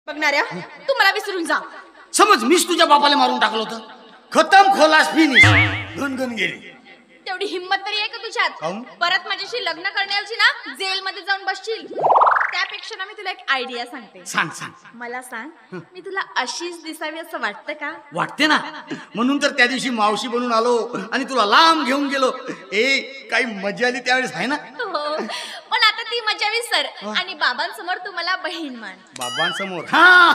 बघणाऱ्या तू मला विसरून जा. समज मीच तुझ्या बापाला मारून टाकलं होतं. खतम, खलास, फिनिश. गणगण गेली. तेवढी हिम्मत तरी आहे का तुझ्यात? परत माझ्याशी लग्न करण्याची ना जेल मध्ये जाऊन बसशील. त्यापेक्षा ना मी तुला एक आयडिया सांगते. सांग सांग. मला सांग, मी तुला अशीच दिसावी असं वाटतं का? वाटते ना. म्हणून तर त्या दिवशी मावशी बनून आलो आणि तुला लांब घेऊन गेलो. काही मजा आली त्यावेळेस आहे ना. पण आता ती मजा विसर आणि बाबांसमोर तू मला बहीण मान. बाबांसमोर? हा,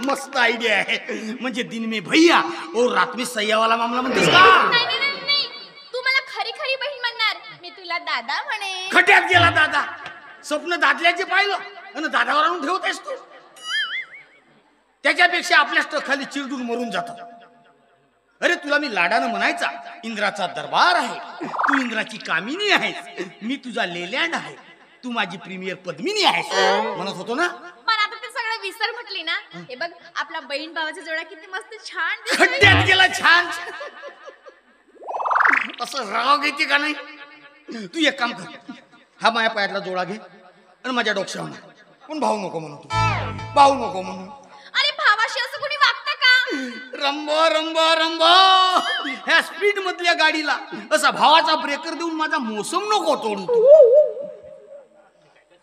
मस्त आयडिया आहे. म्हणजे दिन में भैया और रात में सैया वाला मामला म्हणतेस का? नाही नाही नाही, तू मला खरी खरी बहीण म्हणणार. मी तुला दादा म्हणे. खट्यात गेला दादा. स्वप्न दादल्याचे पाहिलं आणि दादावर आणून ठेवतेस तू. त्याच्यापेक्षा आपल्या खाली चिरडून मरून जातो. अरे तुला मी लाडानं म्हणायचा इंद्राचा दरबार आहे, तू इंद्राची कामिनी आहेस, मी तुझा लेलँड आहे, तू माझी प्रीमियर पद्मिनी आहेस म्हणत होतो ना. पण आता ते सगळं विसर म्हटली ना. हे बघ आपला बहीण भावाचा जोडा किती मस्त छान खड्ड्यात गेला. छान. असं राव घेते का नाही. तू एक काम कर, हा माझ्या पायातला जोडा घे आणि माझ्या डोक्यावर मार. पण भाऊ नको म्हणू, तू भाऊ नको म्हणू. अरे भावाशी असं कोणी वागतं का? रंबो रंबो रंबो, ह्या स्पीड मधल्या गाडीला असा भावाचा ब्रेकर देऊन माझा मोसम नको तोडू तू.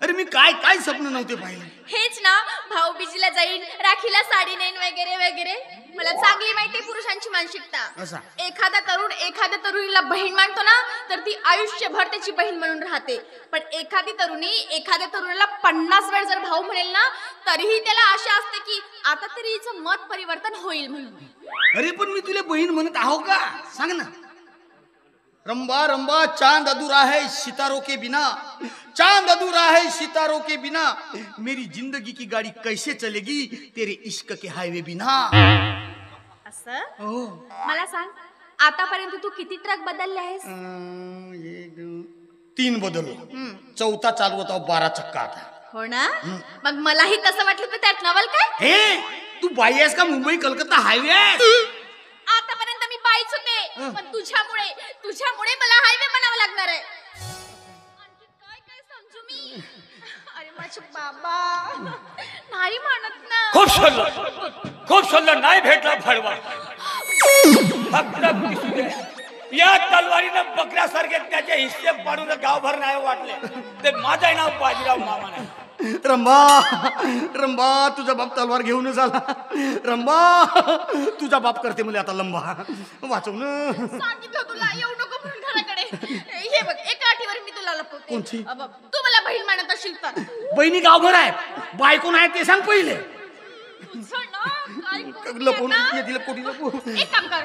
अरे मी काय काय स्वप्न नव्हते पाहिले. हेच ना, भाऊ बीजीला जाईन, राखीला साडी नेईन वगैरे वगैरे. मला चांगली माहिती पुरुषांची मानसिकता. एखादा तरुण एखाद्या तरुणीला बहीण मानतो ना, तर ती आयुष्यभर त्याची बहीण म्हणून राहते. पण एखादी तरुणी एखाद्या तरुणाला 50 वेळ जर भाऊ म्हणेल ना, तरीही त्याला आशा असते की आता तरी हिचं मत परिवर्तन होईल म्हणून. अरे पण मी तुला बहीण म्हणत आहो का? सांग ना. रंबा रंबा चांद अधूरा है सितारों के बिना, चांद अधूरा है सितारों के बिना, मेरी जिंदगी की गाड़ी कैसे चलेगी तेरे इश्क के हाईवे बिना. असं मला सांग, आतापर्यंत तू किती ट्रक बदलले आहेस? 3 बदललो. चौथा चालू होता 12 चक्का आता. हो ना. मग मलाही तसं वाटलं तर त्यात नवल काय. हे तू बाई आहेस का मुंबई कलकत्ता हायवे? आतापर्यंत मी बाईच होते, पण तुझ्यामुळे मला हायवे बनावं लागणार आहे. आणखी काय काय समजू मी. अरे माझे बाबा नाही म्हणत ना. खूप शोधलं नाही भेटला फळवा. या तलवारीनं बकऱ्यासारखे त्याचे हिस्से पाडून गावभर नाही वाटले. ते माझं नाव बाजीराव मामा नाही. रंबा रंबा, तुझा बाप तलवार घेऊनच आला. रंबा तुझा बाप करते मला आता लंबा. वाचव ना. सांगितलं तुला येऊ नको म्हणून घराकडे. हे बघ, एका आठीवर मी तुला लपवते. कोणची? तू मला बहीण मानत असशील तर. बहिणी गावभर आहे, बायको नाही ते सांग पहिले. लपवून एक काम कर,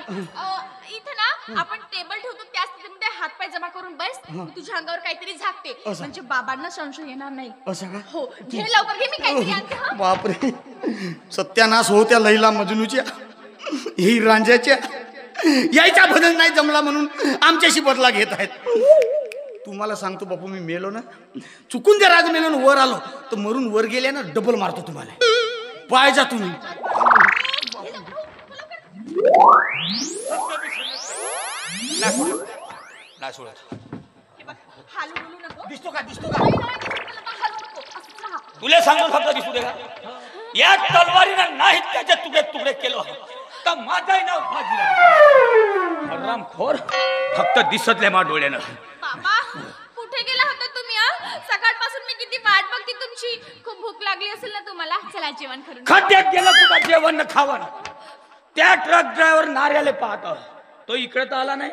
इथे ना आपण टेबल ठेवतो, त्या स्थितीमध्ये हातपाय जमा करून बस. तुझ्या अंगावर काहीतरी झाकते, म्हणजे बाबांना संशय येणार नाही. असं का? हो, घे लवकर घे, मी काहीतरी आणते. बापरे, सत्यानाश हो त्या लैला मजनूच्या, ही रांझ्याच्या. यायचा बदल नाही जमला म्हणून आमच्याशी बदला घेत आहेत. तुम्हाला सांगतो बापू, मी मेलो ना, चुकून जर आज मेलो वर आलो तर मरून वर गेल्या ना डबल मारतो तुम्हाला. पाहायचा तुम्ही. दिसतो का? दिसतो का? तुला सांगून फक्त दिसू दे का? या तलवारीनं नाही त्याचे तुकडे तुकडे केलो तर माझं नाव बाजीराव. हरामखोर फक्त दिसतले मा डोळ्यानं. बाबा कुठे गेला होता तुम्ही? सकाळपासून मी किती वाट बघते तुमची. खूप भूक लागली असेल ना तुम्हाला. चला जेवण करून. खड्ड्यात गेलं तुला जेवण न खावण. त्या ट्रक ड्रायव्हर नार्याले पाहतो, तो इकडे तर आला नाही.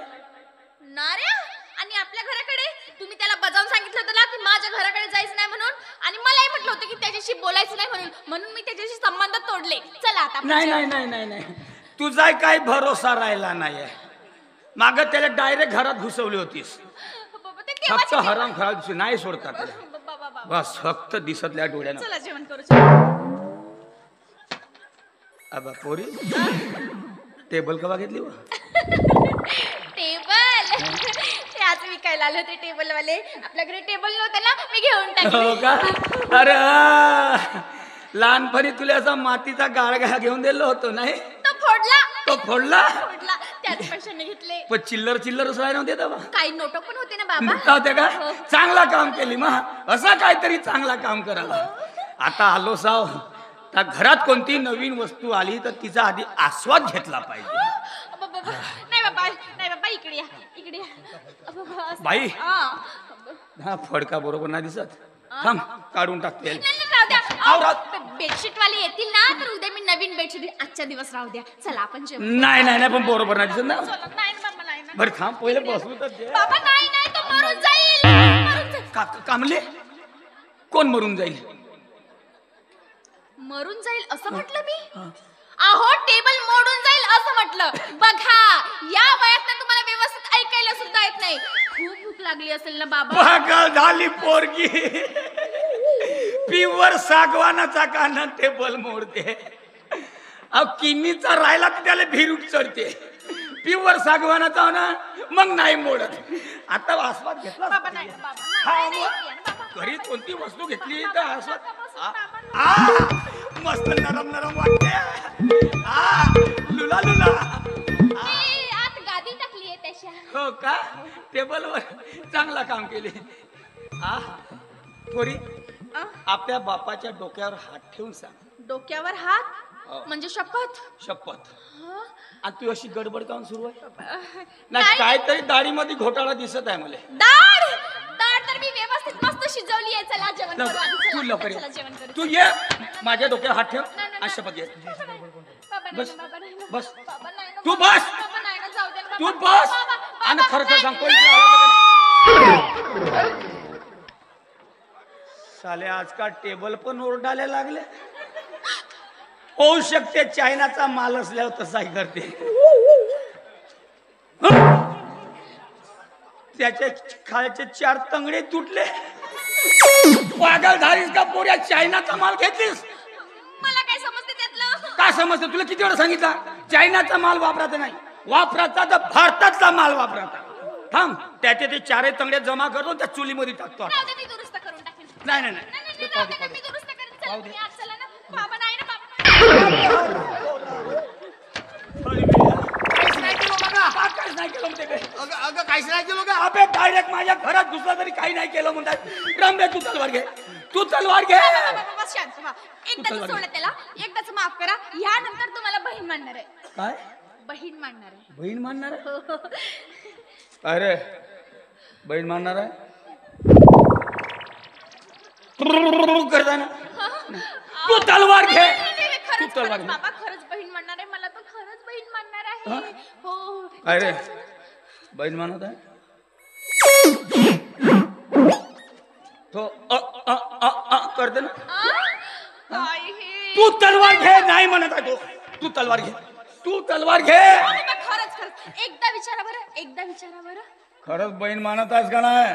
नार्या? आणि आपल्या घराकडे तुम्ही त्याला बजावून सांगितलं होतं ना की माझ्या घराकडे जायचं नाही म्हणून, आणि मलाही म्हटलं होतं की त्याच्याशी बोलायचं नाही म्हणून मी त्याच्याशी संबंध तोडले. चला आता. नाही नाही नाही नाही नाही, तुझा काही भरोसा राहिला नाही. माग त्याला डायरेक्ट घरात घुसवली होतीस. फक्त हराम खराब नाही सोडतात त्याला. बस फक्त दिसतल्या डोळ्यानं. चला जेवण करू. अबा पोरी, टेबल कवा घेतली व? टेबल ते आज विकायला आले होते टेबलवाले. आपल्याकडे टेबल नव्हतं ना, मी घेऊन टाकले. हो का? अरे लहानपणी तुला असा मातीचा गाळगा घेऊन दिलो होतो नाही? तो फोडला. तो फोडला? फोडला, त्याच पैशाने घेतले. पण चिल्लर उचलाय नव्हते तेव्हा. काही नोट पण होते ना बाबा. होते का? चांगला काम केली मग. असा काहीतरी चांगला काम करावा. आता आलो साव त्या घरात कोणती नवीन वस्तू आली तर तिचा आधी आस्वाद घेतला पाहिजे. नाही बाबा, नाही बाबा, इकडे या, इकडे या. बाई हा फडका बरोबर नाही दिसत. थांब काढून टाकते. बेडशीट वाले येतील ना तर उद्या मी नवीन बेडशीट. आजच्या दिवस राहू द्या. चला आपण जेवू. नाही नाही नाही पण बरोबर नाही दिसत ना. नाही बाबा, नाही ना. बरं थांब पहिले बसू तर दे. बाबा नाही नाही, तो मरून जाईल. कामले कोण मरून जाईल? मरून जाईल असं म्हटलं मी? अहो टेबल मोडून जाईल असं म्हटलं. बघा या वयात ना तुम्हाला व्यवस्थित ऐकायला सुद्धा येत नाही. खूप भूक लागली असेल ना बाबा? पागल झाली पोरगी. पिवर सागवानाचा काना टेबल मोडते. अहो किनीचा राहिला तर त्याला भिरूट चढते. प्युअर सागवानाचा ना मग नाही मोडत. आता आस्वाद घेतला बाबा नाही बाबा. घरी कोणती वस्तू घेतली तर आस्वाद मस्त नरम नरम वाटते. लुला लुला. आत गादी टाकली आहे त्याच्या. हो का? टेबलवर चांगला काम केले. थोडी आपल्या बापाच्या डोक्यावर हात ठेवून सांग. डोक्यावर हात म्हणजे शपथ? शपथ. आणि तू अशी गडबड काऊन सुरू आहे? नाही काहीतरी दाढीमध्ये घोटाळा दिसत आहे मला. दाढ दाढ तर मी व्यवस्थित मस्त शिजवली आहे. चला जेवण करू आधी. तू लवकर चला जेवण करू. तू ये माझ्या डोक्यावर हात ठेव आणि शपथ घे. बस बस तू बस. तू बस आणि खरं खरं सांगतो साले आजकाल टेबल पण ओरडायला लागले. होऊ शकते चायनाचा माल असल्यावर तसाही करते. त्याचे खायचे 4 तंगडे तुटले. पागल झालीस का पोऱ्या? चायनाचा माल घेतलीस? मला काय समजते त्यातलं? काय समजतं तुला? किती वेळा सांगितलं चायनाचा माल वापरायचा नाही. वापरायचा तर भारतातला माल वापरायचा. थांब त्याचे ते 4 तंगडे जमा करतो त्या चुलीमध्ये टाकतो. मी दुरुस्त करून टाकेन. नाही नाही मी दुरुस्त करेन. चला तुम्ही आज चला ना. बाबा नाही ना बाबा. काहीच नाही केलं म्हणते. अगं काहीच नाही केलं का? अबे डायरेक्ट माझ्या घरात घुसला तरी काही नाही केलं म्हणतात. रंबे तू तलवार घे. तू तलवार घे. बस शांत व्हा. एकदाच सोडा त्याला. एकदाच माफ करा. यानंतर तुम्हाला बहीण मानणार आहे. काय बहीण मानणार आहे? बहीण मानणार आहे? अरे बहीण मानणार आहे करताना तू तलवार घे. तू तलवार घे. बाबा खरंच बहीण मानणार आहे. मला तर खरंच बहीण मानणार आहे. हो. अरे बहीण मानत आहे तो करते ना. तू तलवार घे. नाही म्हणत आहे तो. तू तलवार घे. तू तलवार घे. खरंच एकदा विचारा बरं. एकदा विचारा बरं. खरंच बहीण मानत आहेस का नाही?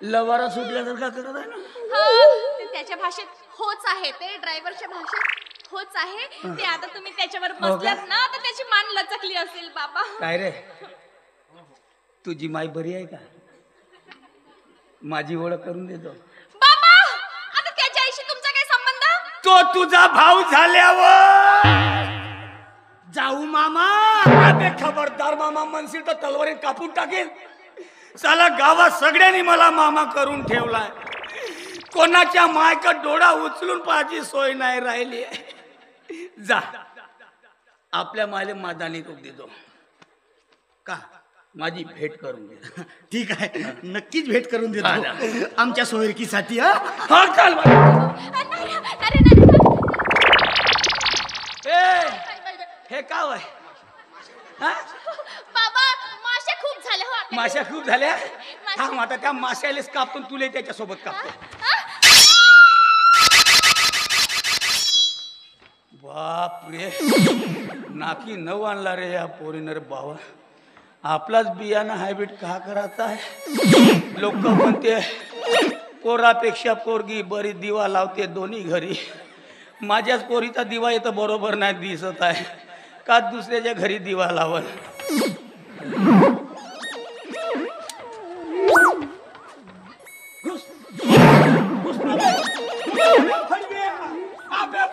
लवारा सुटल्यासारखा करत आहे ना. ते त्याच्या भाषेत होच आहे. ते ड्रायव्हरच्या भाषेत होच आहे. ते आता तुम्ही त्याच्यावर बसलात ना तर त्याची मान लचकली असेल बाबा. काय रे तुझी माय बरी आहे का? माझी ओळख करून देतो. बाबा आता त्याच्या आईशी तुमचा काय संबंध? तो तुझा भाऊ झाल्यावर जाऊ मामा. अबे खबरदार मामा म्हणशील तर तलवारीत कापून टाकेल. साला गावात सगळ्यांनी मला मामा करून ठेवलाय. कोणाच्या मायका डोळा उचलून पाहायची सोय नाही राहिली. जा आपल्या मायले मादानी रूप देतो का? माझी भेट करून दे. ठीक आहे नक्कीच भेट करून देतो आमच्या सोयरकीसाठी. हे काय आहे? बाबा माश्या खूप झाल्या हो. माश्या खूप झाल्या. थांब आता त्या माश्यालेच कापतो तुले त्याच्यासोबत कापतो. बाप रे नाकी नऊ आणला रे या पोरीनर बाबा. आपलाच बियाणं हायब्रिड का करायचा आहे? लोक म्हणते पोरापेक्षा पोरगी बरी दिवा लावते दोन्ही घरी. माझ्याच पोरीचा दिवा येतं बरोबर नाही दिसत आहे का दुसऱ्याच्या घरी दिवा लावल.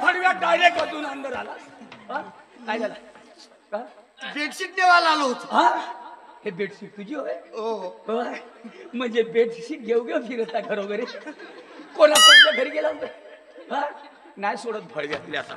फडव्या डायरेक्ट अजून अंदर आला. काय झालं? बेडशीट देवाला आलो होतो. हे बेडशीट तुझी होय हो होय. म्हणजे बेडशीट घेऊ घेऊ फिरता घरोघरी कोणाच्या घरी गेला होता? हा? नाही सोडत भळ घातली आता